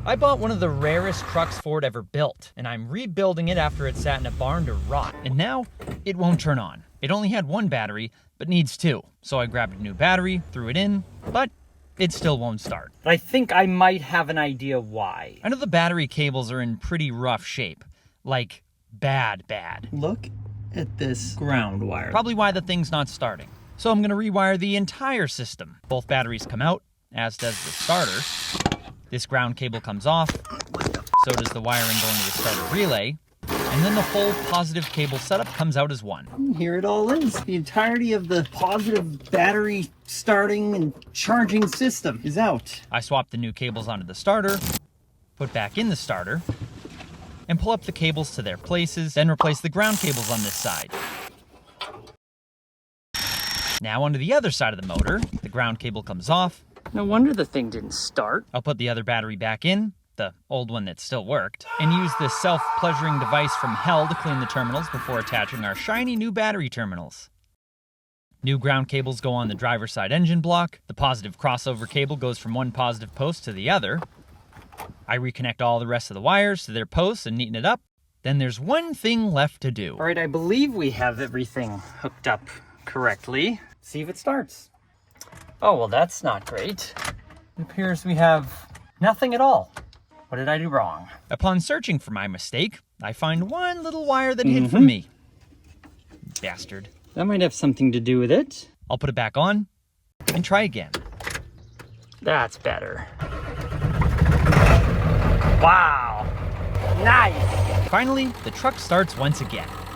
I bought one of the rarest trucks Ford ever built, and I'm rebuilding it after it sat in a barn to rot. And now, it won't turn on. It only had one battery, but needs two. So I grabbed a new battery, threw it in, but it still won't start. I think I might have an idea why. I know the battery cables are in pretty rough shape. Like, bad. Look at this ground wire. Probably why the thing's not starting. So I'm gonna rewire the entire system. Both batteries come out, as does the starter. This ground cable comes off, so does the wiring going to the starter relay, and then the whole positive cable setup comes out as one. Here it all is. The entirety of the positive battery starting and charging system is out. I swap the new cables onto the starter, put back in the starter, and pull up the cables to their places, then replace the ground cables on this side. Now onto the other side of the motor, the ground cable comes off. No wonder the thing didn't start. I'll put the other battery back in, the old one that still worked, and use this self-pleasuring device from hell to clean the terminals before attaching our shiny new battery terminals. New ground cables go on the driver's side engine block. The positive crossover cable goes from one positive post to the other. I reconnect all the rest of the wires to their posts and neaten it up. Then there's one thing left to do. All right, I believe we have everything hooked up correctly. See if it starts. Oh, well, that's not great. It appears we have nothing at all. What did I do wrong? Upon searching for my mistake, I find one little wire that hid from me. Bastard. That might have something to do with it. I'll put it back on and try again. That's better. Wow. Nice. Finally, the truck starts once again.